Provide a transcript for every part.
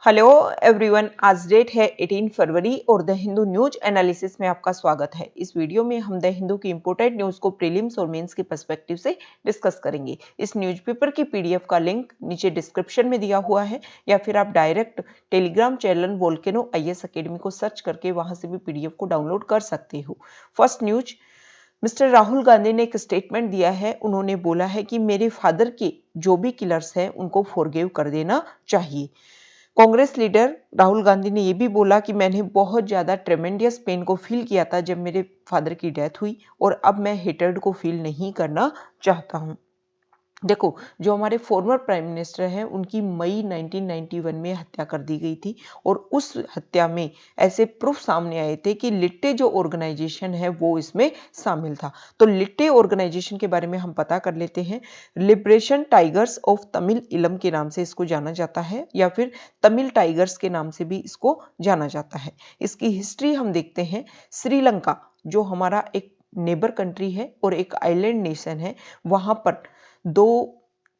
Hello everyone, आज date है 18 फरवरी और द हिंदू न्यूज एनालिसिस में आपका स्वागत है। इस वीडियो में हम द हिंदू की इंपोर्टेंट न्यूज को प्रीलिम्स और मेंस के पर्सपेक्टिव से डिस्कस करेंगे। इस न्यूज़पेपर की पीडीएफ का लिंक नीचे डिस्क्रिप्शन में दिया हुआ है या फिर आप direct Telegram channel volcano IAS academy को सर्च करके वहां से भी पीडीएफ को डाउनलोड कर सकते हो। First news, mister Rahul Gandhi ने एक स्टेटमेंट दिया है। उन्होंने बोला है कि मेरे फादर के जो भी किलर्स हैं उनको फॉरगिव कर देना चाहिए। कांग्रेस लीडर राहुल गांधी ने यह भी बोला कि मैंने बहुत ज्यादा ट्रेमेंडियस पेन को फील किया था जब मेरे फादर की डेथ हुई और अब मैं हेटर्ड को फील नहीं करना चाहता हूं। देखो, जो हमारे फॉर्मर प्राइम मिनिस्टर हैं उनकी मई 1991 में हत्या कर दी गई थी और उस हत्या में ऐसे प्रूफ सामने आए थे कि लिट्टे जो ऑर्गेनाइजेशन है वो इसमें शामिल था। तो लिट्टे ऑर्गेनाइजेशन के बारे में हम पता कर लेते हैं। लिबरेशन टाइगर्स ऑफ तमिल इलम के नाम से इसको जाना जाता है या फिर तमिल टाइगर्स के नाम से भी इसको जाना जाता है। इसकी हिस्ट्री हम देखते हैं। श्रीलंका जो हमारा एक नेबर कंट्री है और एक आइलैंड नेशन है, वहां पर दो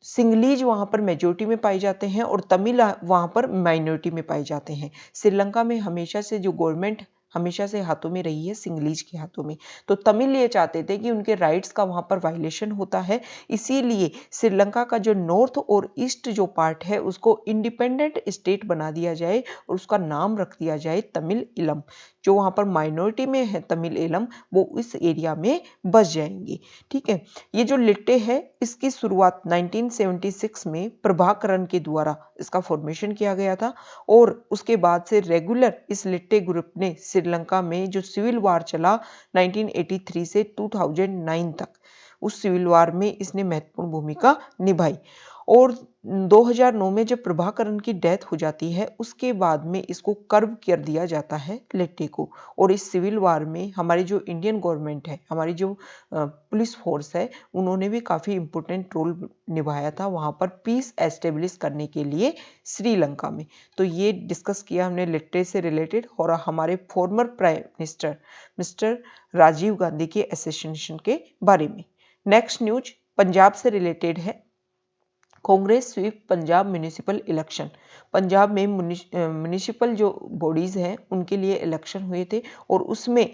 सिंगलीज वहां पर मेजोरिटी में पाए जाते हैं और तमिल वहां पर माइनॉरिटी में पाए जाते हैं। श्रीलंका में हमेशा से जो गवर्नमेंट हमेशा से हाथों में रही है सिंगलीज के हाथों में। तो तमिल ये चाहते थे कि उनके राइट्स का वहां पर वायलेशन होता है, इसीलिए श्रीलंका का जो नॉर्थ और ईस्ट जो पार्ट है उसको इंडिपेंडेंट स्टेट बना दिया जाए और उसका नाम रख दिया जाए तमिल इलम। जो वहां पर माइनॉरिटी में है तमिल इलम, वो इस एरिया में बस जाएंगे। ठीक है, ये जो लिट्टे है इसकी शुरुआत 1976 में प्रभाकरण के द्वारा इसका फॉर्मेशन किया गया था और उसके बाद से रेगुलर इस लिट्टे ग्रुप ने श्रीलंका में जो सिविल वार चला 1983 से 2009 तक, उस सिविल वार में इसने महत्वपूर्ण भूमिका निभाई। और 2009 में जब प्रभाकरण की डेथ हो जाती है उसके बाद में इसको कर्व कर दिया जाता है लिट्टे को। और इस सिविल वार में हमारी जो इंडियन गवर्नमेंट है, हमारी जो पुलिस फोर्स है, उन्होंने भी काफी इंपॉर्टेंट रोल निभाया था वहां पर पीस एस्टेब्लिश करने के लिए श्रीलंका में। तो ये डिस्कस किया हमने लिट्टे से रिलेटेड और हमारे former prime minister mister Rajiv Gandhi के असैसिनेशन के बारे में। नेक्स्ट न्यूज पंजाब से रिलेटेड है। Congress sweep Punjab municipal election. Punjab में म्युनिसिपल जो बॉडीज हैं उनके लिए इलेक्शन हुए थे और उसमें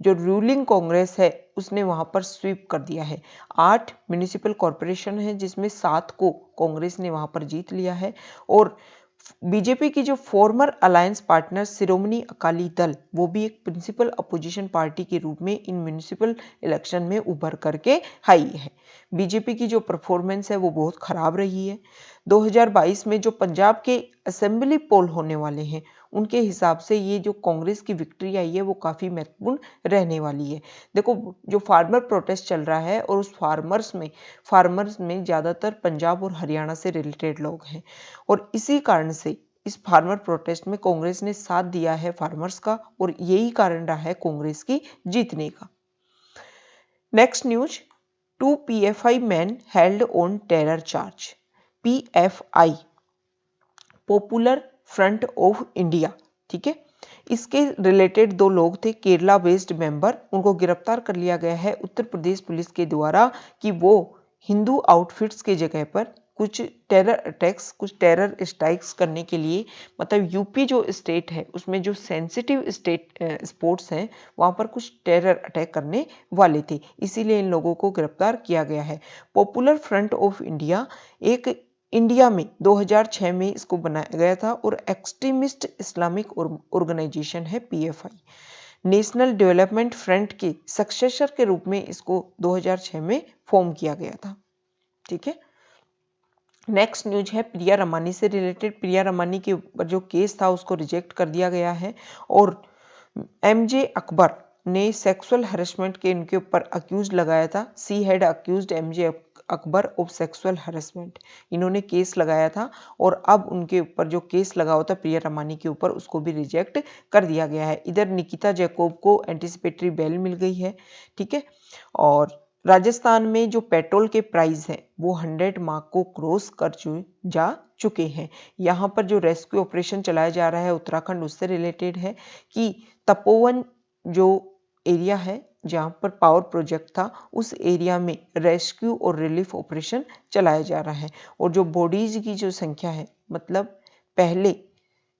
जो रूलिंग कांग्रेस है उसने वहां पर स्वीप कर दिया है। 8 म्युनिसिपल कॉरपोरेशन है जिसमें 7 को कांग्रेस ने वहां पर जीत लिया है। और बीजेपी की जो farmer alliance partner Shiromani Akali Dal, वो भी एक प्रिंसिपल अपोजिशन पार्टी के रूप में इन म्युनिसिपल इलेक्शन में उभर करके आई है। बीजेपी की जो परफॉर्मेंस है वो बहुत खराब रही है। 2022 में जो पंजाब के असेंबली पोल होने वाले हैं उनके हिसाब से ये जो कांग्रेस की विक्ट्री आई है वो काफी महत्वपूर्ण रहने वाली है। देखो, जो फार्मर प्रोटेस्ट चल रहा है और उस फार्मर्स में ज्यादातर पंजाब और हरियाणा से रिलेटेड लोग हैं और इसी कारण से इस फार्मर प्रोटेस्ट में कांग्रेस ने साथ दिया है फार्मर्स का और यही कारण रहा है कांग्रेस की जीतने का। Next news, 2 PFI men held on terror charge। PFI popular front of India, ठीक है, इसके रिलेटेड 2 लोग थे केरला बेस्ड मेंबर, उनको गिरफ्तार कर लिया गया है उत्तर प्रदेश पुलिस के द्वारा कि वो हिंदू आउटफिट्स के जगह पर कुछ टेरर अटैक्स, कुछ टेरर स्ट्राइक्स करने के लिए, मतलब यूपी जो स्टेट है उसमें जो सेंसिटिव स्टेट स्पोर्ट्स हैं वहां पर कुछ टेरर अटैक करने वाले थे, इसीलिए इन लोगों को गिरफ्तार किया गया है। पॉपुलर फ्रंट ऑफ इंडिया एक इंडिया में 2006 में इसको बनाया गया था और एक्सट्रीमिस्ट इस्लामिक ऑर्गेनाइजेशन है PFI। नेशनल डेवलपमेंट फ्रंट के सक्सेसर के रूप में इसको 2006 में फॉर्म किया गया था। ठीक है, नेक्स्ट न्यूज है प्रिया रमानी से रिलेटेड। प्रिया रमानी के ऊपर जो केस था उसको रिजेक्ट कर दिया गया है और MJ अकबर ने सेक्सुअल हैरेसमेंट के इनके ऊपर अक्यूज लगाया था। She had accused MJ Akbar of sexual harassment, इन्होंने केस लगाया था और अब उनके ऊपर जो केस लगा होता प्रिया रमानी के ऊपर उसको भी रिजेक्ट कर दिया गया है। इधर निकिता जैकोब को एंटिसिपेटरी बेल मिल गई है। ठीक है, और राजस्थान में जो पेट्रोल के प्राइस हैं वो 100 मार्क को क्रॉस कर जा चुके हैं। यहाँ पर जो रेस्क्यू ऑपरेशन चलाया जा रहा है उत्तराखंड उससे रिलेटेड है कि तपोवन जो एरिया है जहाँ पर पावर प्रोजेक्ट था उस एरिया में रेस्क्यू और रिलीफ ऑपरेशन चलाया जा रहा है और जो बॉडीज की जो संख्या है, मतलब पहले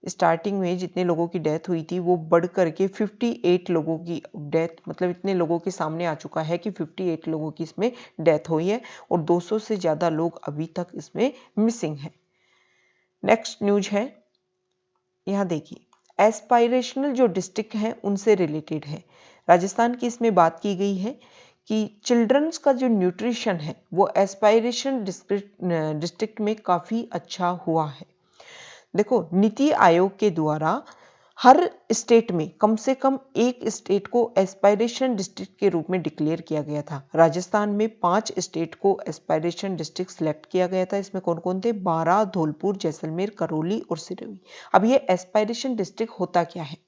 स्टार्टिंग में जितने लोगों की डेथ हुई थी वो बढ़ करके 58 लोगों की डेथ, मतलब इतने लोगों के सामने आ चुका है कि 58 लोगों की इसमें डेथ हुई है और 200 से ज़्यादा लोग अभी तक इसमें मिसिंग हैं। नेक्स्ट न्यूज है, यहाँ देखिए एस्पायरेशनल जो डिस्ट्रिक्ट हैं उनसे रिलेटेड है। राजस्थान की इसमें बात की गई है कि चिल्ड्रंस का जो न्यूट्रिशन है वो एस्पायरेशन डिस्ट्रिक्ट में काफ़ी अच्छा हुआ है। देखो नीति आयोग के द्वारा हर स्टेट में कम से कम एक स्टेट को एस्पायरेशन डिस्ट्रिक्ट के रूप में डिक्लेयर किया गया था। राजस्थान में 5 स्टेट को एस्पायरेशन डिस्ट्रिक्ट सिलेक्ट किया गया था। इसमें कौन कौन थे? बारां, धौलपुर, जैसलमेर, करौली और सिरोही। अब ये एस्पायरेशन डिस्ट्रिक्ट होता क्या है?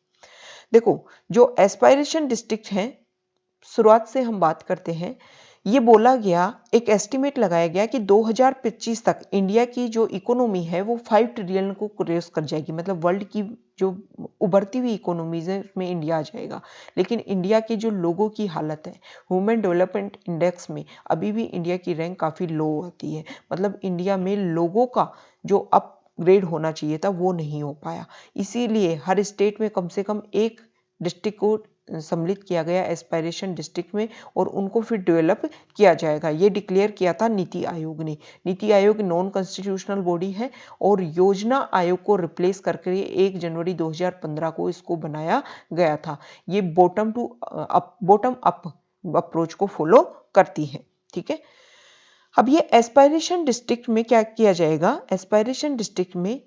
देखो जो एस्पायरेशन डिस्ट्रिक्ट है, शुरुआत से हम बात करते हैं, ये बोला गया, एक एस्टिमेट लगाया गया कि 2025 तक इंडिया की जो इकोनॉमी है वो 5 ट्रिलियन को क्रॉस कर जाएगी। मतलब वर्ल्ड की जो उभरती हुई इकोनॉमीज है उसमें इंडिया आ जाएगा। लेकिन इंडिया के जो लोगों की हालत है, ह्यूमन डेवलपमेंट इंडेक्स में अभी भी इंडिया की रैंक काफ़ी लो आती है। मतलब इंडिया में लोगों का जो अपग्रेड होना चाहिए था वो नहीं हो पाया। इसीलिए हर स्टेट में कम से कम एक डिस्ट्रिक्ट को सम्मिलित किया गया एस्पायरेशन डिस्ट्रिक्ट में और उनको फिर डेवलप किया जाएगा। ये डिक्लेयर किया था नीति आयोग ने। NITI Aayog non constitutional body है और योजना आयोग को रिप्लेस करके 1 जनवरी 2015 को इसको बनाया गया था। ये बॉटम अप अप्रोच को फॉलो करती है। ठीक है, अब ये एस्पायरेशन डिस्ट्रिक्ट में क्या किया जाएगा? एस्पायरेशन डिस्ट्रिक्ट में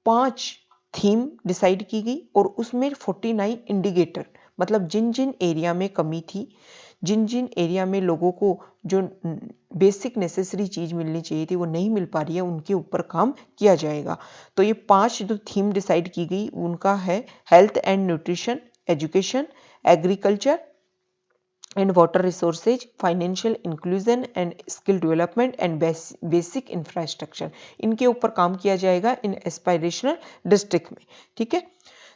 5 थीम डिसाइड की गई और उसमें 49 इंडिकेटर, मतलब जिन जिन एरिया में कमी थी, जिन जिन एरिया में लोगों को जो बेसिक नेसेसरी चीज मिलनी चाहिए थी वो नहीं मिल पा रही है, उनके ऊपर काम किया जाएगा। तो ये 5 जो थीम डिसाइड की गई उनका है health and nutrition, education, agriculture and water resources, financial inclusion and skill development and basic infrastructure. इनके ऊपर काम किया जाएगा इन एस्पायरेशनल डिस्ट्रिक्ट में। ठीक है,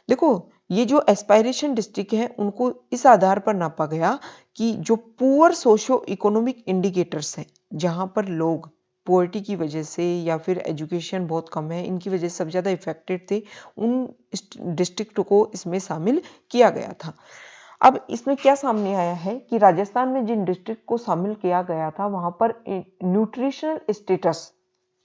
देखो ये जो एस्पायरेशन डिस्ट्रिक्ट है उनको इस आधार पर नापा गया कि जो पुअर सोशो इकोनॉमिक इंडिकेटर्स हैं, जहां पर लोग पॉवर्टी की वजह से या फिर एजुकेशन बहुत कम है, इनकी वजह से सब ज़्यादा इफेक्टेड थे, उन डिस्ट्रिक्ट को इसमें शामिल किया गया था। अब इसमें क्या सामने आया है कि राजस्थान में जिन डिस्ट्रिक्ट को शामिल किया गया था वहां पर न्यूट्रिशनल स्टेटस,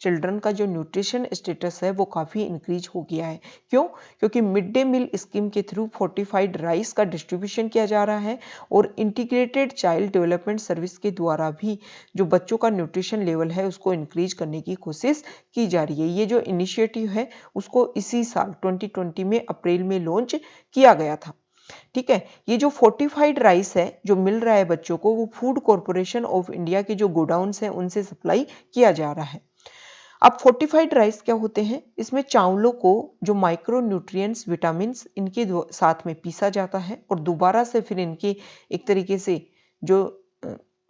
चिल्ड्रन का जो न्यूट्रिशन स्टेटस है वो काफ़ी इंक्रीज हो गया है। क्यों? क्योंकि मिड डे मील स्कीम के थ्रू फोर्टिफाइड राइस का डिस्ट्रीब्यूशन किया जा रहा है और इंटीग्रेटेड चाइल्ड डेवलपमेंट सर्विस के द्वारा भी जो बच्चों का न्यूट्रिशन लेवल है उसको इंक्रीज करने की कोशिश की जा रही है। ये जो इनिशिएटिव है उसको इसी साल 2020 में अप्रैल में लॉन्च किया गया था। ठीक है, ये जो फोर्टिफाइड राइस है जो मिल रहा है बच्चों को, वो फूड कॉर्पोरेशन ऑफ इंडिया के जो गोडाउन्स हैं उनसे सप्लाई किया जा रहा है। अब फोर्टिफाइड राइस क्या होते हैं? इसमें चावलों को जो माइक्रो न्यूट्रिएंट्स, विटामिन्स इनके साथ में पीसा जाता है और दोबारा से फिर इनके एक तरीके से जो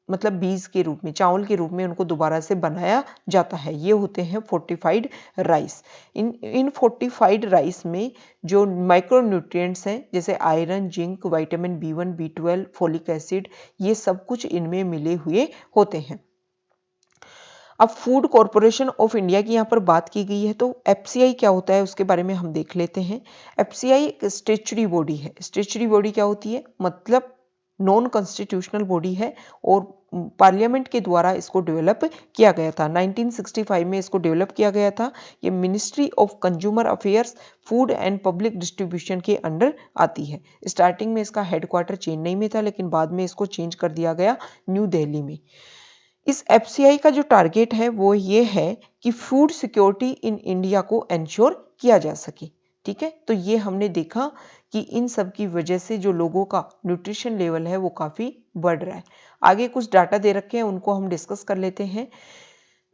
मतलब बीज के रूप में, चावल के रूप में उनको दोबारा से बनाया जाता है। ये होते हैं फोर्टिफाइड राइस। इन फोर्टिफाइड राइस में जो माइक्रो न्यूट्रिएंट्स हैं जैसे iron, zinc, vitamin B1, B12, folic acid, ये सब कुछ इनमें मिले हुए होते हैं। अब फूड कॉर्पोरेशन ऑफ इंडिया की यहाँ पर बात की गई है, तो एफसीआई क्या होता है उसके बारे में हम देख लेते हैं। एफसीआई एक स्टैट्यूटरी बॉडी है। स्टैट्यूटरी बॉडी क्या होती है? मतलब नॉन कॉन्स्टिट्यूशनल बॉडी है और पार्लियामेंट के द्वारा इसको डेवलप किया गया था। 1965 में इसको डेवलप किया गया था। ये ministry of consumer affairs, food and public distribution के अंडर आती है। स्टार्टिंग में इसका हेडक्वार्टर चेन्नई में था लेकिन बाद में इसको चेंज कर दिया गया न्यू दिल्ली में। इस एफसीआई का जो टारगेट है वो ये है कि फूड सिक्योरिटी इन इंडिया को एंश्योर किया जा सके। ठीक है, तो ये हमने देखा कि इन सब की वजह से जो लोगों का न्यूट्रिशन लेवल है वो काफी बढ़ रहा है। आगे कुछ डाटा दे रखे हैं उनको हम डिस्कस कर लेते हैं।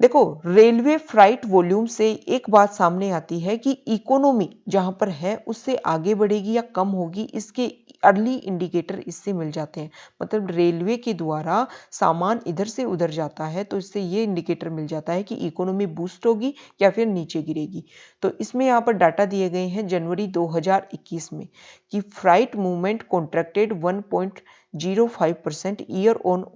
देखो रेलवे फ्राइट वॉल्यूम से एक बात सामने आती है कि इकोनॉमी जहां पर है उससे आगे बढ़ेगी या कम होगी, इसके अर्ली इंडिकेटर इससे मिल जाते हैं। मतलब रेलवे के द्वारा सामान इधर से उधर जाता है तो इससे ये इंडिकेटर मिल जाता है कि इकोनॉमी बूस्ट होगी या फिर नीचे गिरेगी। तो इसमें यहाँ पर डाटा दिए गए हैं जनवरी 2021 में कि freight movement contracted 1.05% year on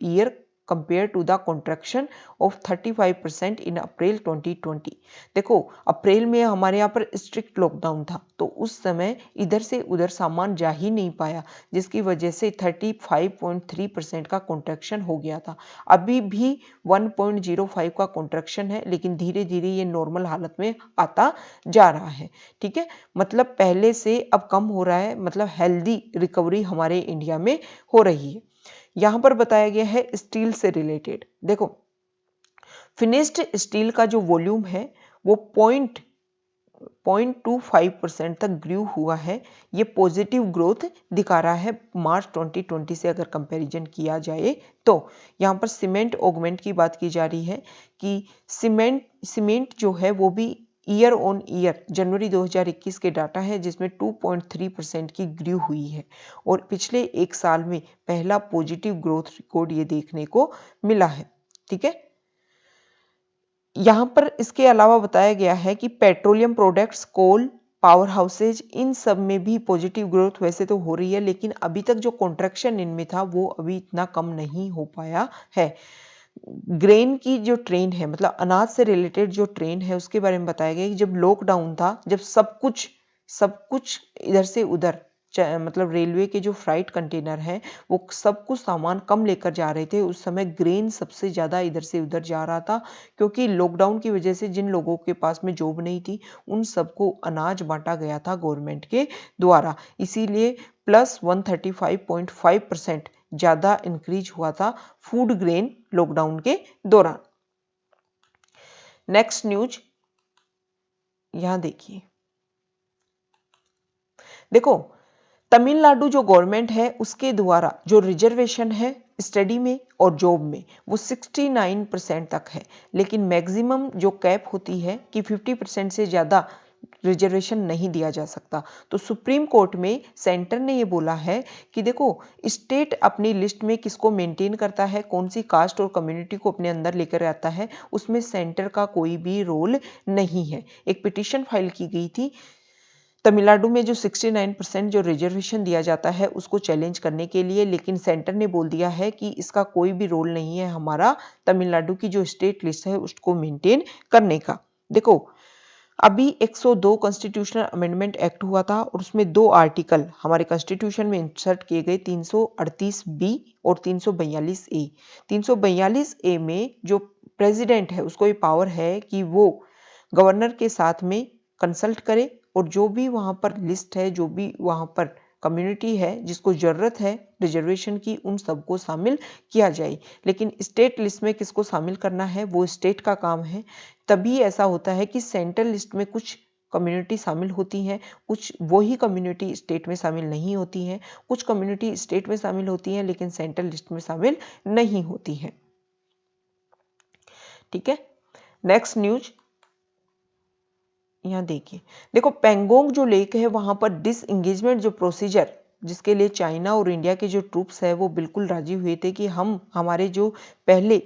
year compared to the contraction of 35% in April 2020। देखो अप्रैल में हमारे यहाँ पर स्ट्रिक्ट लॉकडाउन था, तो उस समय इधर से उधर सामान जा ही नहीं पाया, जिसकी वजह से 35.3% का कॉन्ट्रैक्शन हो गया था। अभी भी 1.05 का कॉन्ट्रैक्शन है, लेकिन धीरे धीरे ये नॉर्मल हालत में आता जा रहा है। ठीक है, मतलब पहले से अब कम हो रहा है, मतलब हेल्दी रिकवरी हमारे इंडिया में हो रही है। यहां पर बताया गया है स्टील से रिलेटेड। देखो फिनिश्ड स्टील का जो वॉल्यूम है वो 0.25% तक ग्रू हुआ है। ये पॉजिटिव ग्रोथ दिखा रहा है मार्च 2020 से अगर कंपैरिजन किया जाए तो। यहाँ पर सीमेंट ऑगमेंट की बात की जा रही है कि सीमेंट जो है वो भी ईयर ऑन ईयर जनवरी 2021 के डाटा है, जिसमें 2.3% की ग्रू हुई है और पिछले एक साल में पहला पॉजिटिव ग्रोथ रिकॉर्ड ये देखने को मिला है। ठीक है, यहां पर इसके अलावा बताया गया है कि पेट्रोलियम प्रोडक्ट्स, कोल, पावर हाउसेज, इन सब में भी पॉजिटिव ग्रोथ वैसे तो हो रही है, लेकिन अभी तक जो कॉन्ट्रैक्शन इनमें था वो अभी इतना कम नहीं हो पाया है। ग्रेन की जो ट्रेन है, मतलब अनाज से रिलेटेड जो ट्रेन है, उसके बारे में बताया गया कि जब लॉकडाउन था, जब सब कुछ इधर से उधर, मतलब रेलवे के जो फ्राइट कंटेनर है वो सब कुछ सामान कम लेकर जा रहे थे, उस समय ग्रेन सबसे ज्यादा इधर से उधर जा रहा था, क्योंकि लॉकडाउन की वजह से जिन लोगों के पास में जॉब नहीं थी उन सबको अनाज बांटा गया था गवर्नमेंट के द्वारा, इसीलिए प्लस 135.5% ज्यादा इंक्रीज हुआ था फूड ग्रेन लॉकडाउन के दौरान। नेक्स्ट न्यूज यहां देखिए। देखो तमिलनाडु जो गवर्नमेंट है उसके द्वारा जो रिजर्वेशन है स्टडी में और जॉब में वो 69% तक है, लेकिन मैक्सिमम जो कैप होती है कि 50% से ज्यादा रिजर्वेशन नहीं दिया जा सकता। तो सुप्रीम कोर्ट में सेंटर ने ये बोला है कि देखो स्टेट अपनी लिस्ट में किसको मेंटेन करता है, कौन सी कास्ट और कम्युनिटी को अपने अंदर लेकर आता है, उसमें सेंटर का कोई भी रोल नहीं है। एक पिटीशन फाइल की गई थी तमिलनाडु में जो 69% जो रिजर्वेशन दिया जाता है उसको चैलेंज करने के लिए, लेकिन सेंटर ने बोल दिया है कि इसका कोई भी रोल नहीं है हमारा तमिलनाडु की जो स्टेट लिस्ट है उसको मेंटेन करने का। देखो अभी 102 कॉन्स्टिट्यूशनल अमेंडमेंट एक्ट हुआ था और उसमें 2 आर्टिकल हमारे कॉन्स्टिट्यूशन में इंसर्ट किए गए, 338 बी और 342 ए। 342 ए में जो प्रेसिडेंट है उसको ये पावर है कि वो गवर्नर के साथ में कंसल्ट करे और जो भी वहां पर लिस्ट है, जो भी वहां पर कम्युनिटी है जिसको जरूरत है रिजर्वेशन की, उन सबको शामिल किया जाए। लेकिन स्टेट लिस्ट में किसको शामिल करना है वो स्टेट का काम है। तभी ऐसा होता है कि सेंट्रल लिस्ट में कुछ कम्युनिटी शामिल होती हैं, कुछ वही कम्युनिटी स्टेट में शामिल नहीं होती हैं, कुछ कम्युनिटी स्टेट में शामिल होती हैं लेकिन सेंट्रल लिस्ट में शामिल नहीं होती हैं। ठीक है, नेक्स्ट न्यूज यहां देखिए। देखो पेंगोंग जो लेक है वहां पर डिसएंगेजमेंट जो प्रोसीजर जिसके लिए चाइना और इंडिया के जो ट्रूप्स है वो बिल्कुल राजी हुए थे कि हम हमारे जो पहले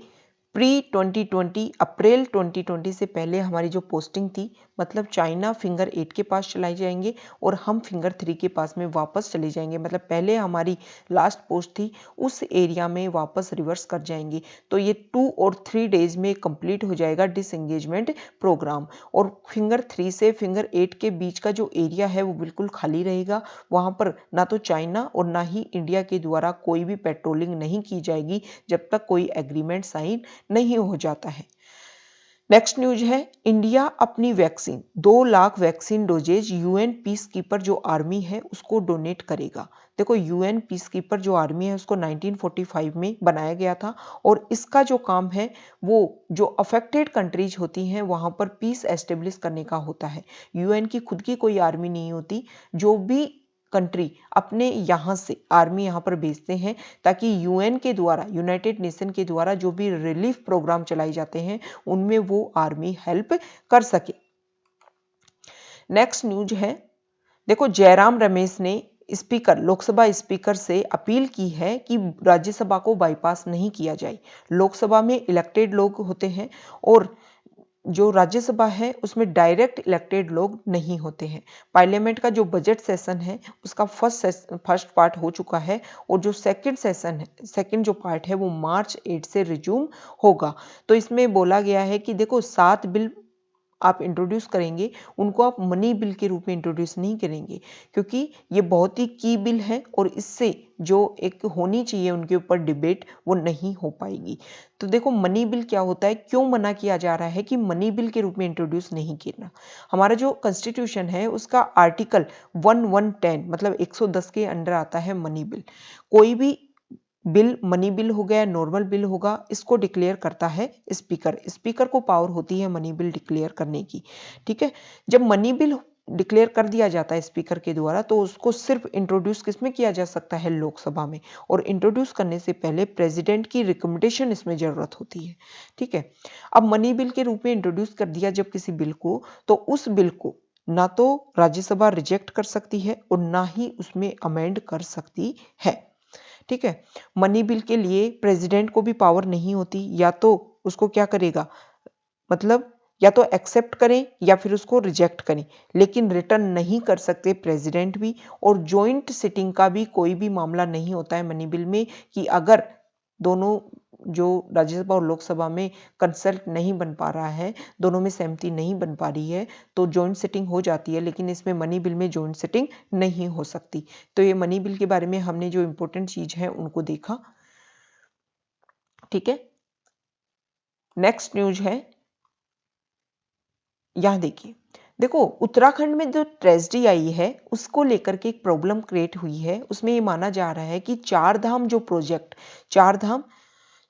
प्री 2020 अप्रैल 2020 से पहले हमारी जो पोस्टिंग थी, मतलब चाइना फिंगर 8 के पास चलाई जाएंगे और हम फिंगर 3 के पास में वापस चले जाएंगे, मतलब पहले हमारी लास्ट पोस्ट थी उस एरिया में वापस रिवर्स कर जाएंगे। तो ये 2 और 3 डेज में कंप्लीट हो जाएगा डिसएंगेजमेंट प्रोग्राम और फिंगर 3 से फिंगर 8 के बीच का जो एरिया है वो बिल्कुल खाली रहेगा। वहां पर ना तो चाइना और ना ही इंडिया के द्वारा कोई भी पेट्रोलिंग नहीं की जाएगी जब तक कोई एग्रीमेंट साइन नहीं हो जाता है। नेक्स्ट न्यूज है, इंडिया अपनी vaccine 2 lakh vaccine doses UN peace keeper जो आर्मी है उसको डोनेट करेगा। देखो यूएन पीस कीपर जो आर्मी है उसको 1945 में बनाया गया था और इसका जो काम है वो जो अफेक्टेड कंट्रीज होती हैं वहां पर पीस एस्टेब्लिश करने का होता है। यूएन की खुद की कोई आर्मी नहीं होती, जो भी कंट्री अपने यहाँ से आर्मी यहाँ पर भेजते हैं ताकि यूएन के द्वारा, यूनाइटेड नेशन के द्वारा जो भी रिलीफ प्रोग्राम चलाए जाते हैं उनमें वो आर्मी हेल्प कर सके। नेक्स्ट न्यूज है, देखो जयराम रमेश ने लोकसभा स्पीकर से अपील की है कि राज्यसभा को बाईपास नहीं किया जाए। लोकसभा में इलेक्टेड लोग होते हैं और जो राज्यसभा है उसमें डायरेक्ट इलेक्टेड लोग नहीं होते हैं। पार्लियामेंट का जो बजट सेशन है उसका फर्स्ट पार्ट हो चुका है और जो सेकंड सेशन है, सेकंड जो पार्ट है वो मार्च 8 से रिज्यूम होगा। तो इसमें बोला गया है कि देखो 7 बिल आप इंट्रोड्यूस करेंगे, उनको आप मनी बिल के रूप में इंट्रोड्यूस नहीं करेंगे, क्योंकि ये बहुत ही की बिल है और इससे जो एक होनी चाहिए उनके ऊपर डिबेट वो नहीं हो पाएगी। तो देखो मनी बिल क्या होता है, क्यों मना किया जा रहा है कि मनी बिल के रूप में इंट्रोड्यूस नहीं करना। हमारा जो कॉन्स्टिट्यूशन है उसका आर्टिकल 1110 मतलब 110 के अंडर आता है मनी बिल। कोई भी बिल, मनी बिल हो गया, नॉर्मल बिल होगा, इसको डिक्लेयर करता है स्पीकर। स्पीकर को पावर होती है मनी बिल डिक्लेयर करने की। ठीक है, जब मनी बिल डिक्लेयर कर दिया जाता है स्पीकर के द्वारा तो उसको सिर्फ इंट्रोड्यूस किसमें किया जा सकता है, लोकसभा में। और इंट्रोड्यूस करने से पहले प्रेसिडेंट की रिकमेंडेशन इसमें जरूरत होती है। ठीक है, अब मनी बिल के रूप में इंट्रोड्यूस कर दिया जब किसी बिल को, तो उस बिल को ना तो राज्यसभा रिजेक्ट कर सकती है और ना ही उसमें अमेंड कर सकती है। ठीक है, मनी बिल के लिए प्रेसिडेंट को भी पावर नहीं होती, या तो उसको क्या करेगा, मतलब या तो एक्सेप्ट करें या फिर उसको रिजेक्ट करें, लेकिन रिटर्न नहीं कर सकते प्रेसिडेंट भी। और जॉइंट सिटिंग का भी कोई भी मामला नहीं होता है मनी बिल में कि अगर दोनों जो राज्यसभा और लोकसभा में कंसल्ट नहीं बन पा रहा है, दोनों में सहमति नहीं बन पा रही है, तो जॉइंट सिटिंग हो जाती है। लेकिन इसमें मनी बिल में जॉइंट सिटिंग नहीं हो सकती। तो ये मनी बिल के बारे में हमने जो इंपॉर्टेंट चीज है उनको देखा। ठीक है, नेक्स्ट न्यूज है, यहां देखिए। देखो उत्तराखंड में जो ट्रेजेडी आई है उसको लेकर के एक प्रॉब्लम क्रिएट हुई है। उसमें ये माना जा रहा है कि चार धाम जो प्रोजेक्ट,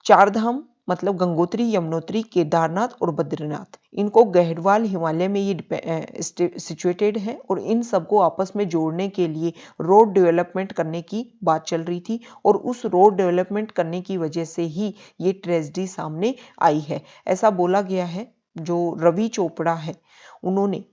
चार धाम मतलब गंगोत्री, यमुनोत्री, केदारनाथ और बद्रीनाथ, इनको गढ़वाल हिमालय में ये सिचुएटेड है और इन सबको आपस में जोड़ने के लिए रोड डेवलपमेंट करने की बात चल रही थी। और उस रोड डेवलपमेंट करने की वजह से ही ये ट्रेजेडी सामने आई है, ऐसा बोला गया है। जो रवि चोपड़ा है उन्होंने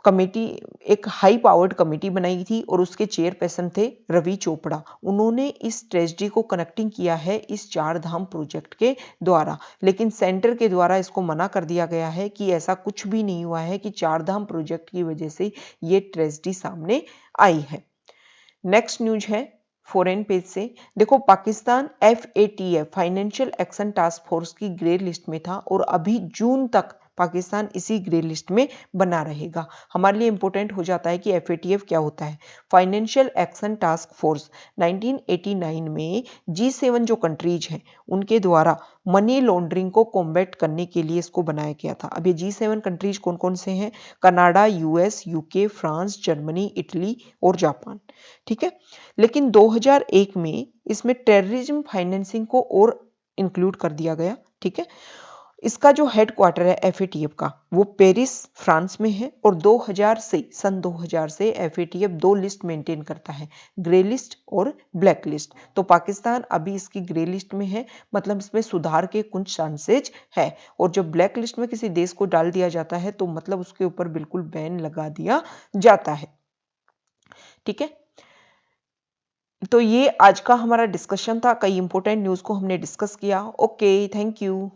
कमेटी, एक हाई पावर्ड कमेटी बनाई थी और उसके चेयरपर्सन थे रवि चोपड़ा। उन्होंने इस ट्रेजेडी को कनेक्टिंग किया है इस चार धाम प्रोजेक्ट के द्वारा, लेकिन सेंटर के द्वारा इसको मना कर दिया गया है कि ऐसा कुछ भी नहीं हुआ है कि चार धाम प्रोजेक्ट की वजह से ये ट्रेजेडी सामने आई है। नेक्स्ट न्यूज है फॉरेन पेज से। देखो Pakistan FATF financial action task force की ग्रे लिस्ट में था और अभी जून तक पाकिस्तान इसी ग्रे लिस्ट में बना रहेगा। हमारे लिए इंपॉर्टेंट हो जाता है कि FATF क्या होता है। फाइनेंशियल एक्शन टास्क फोर्स 1989 में G7 जो कंट्रीज हैं उनके द्वारा मनी लॉन्ड्रिंग को कॉम्बैट करने के लिए इसको बनाया गया था। अब ये G7 कंट्रीज कौन कौन से हैं, Canada, US, UK, France, Germany, Italy और जापान। ठीक है, लेकिन 2001 में इसमें टेररिज्म फाइनेंसिंग को और इंक्लूड कर दिया गया। ठीक है, इसका जो हेडक्वार्टर है FATF का वो पेरिस फ्रांस में है और 2000 से FATF दो लिस्ट मेंटेन करता है, ग्रे लिस्ट और ब्लैक लिस्ट। तो पाकिस्तान अभी इसकी ग्रे लिस्ट में है, मतलब इसमें सुधार के कुछ चांसेज है। और जब ब्लैक लिस्ट में किसी देश को डाल दिया जाता है तो मतलब उसके ऊपर बिल्कुल बैन लगा दिया जाता है। ठीक है, तो ये आज का हमारा डिस्कशन था, कई इंपॉर्टेंट न्यूज़ को हमने डिस्कस किया। Okay, thank you.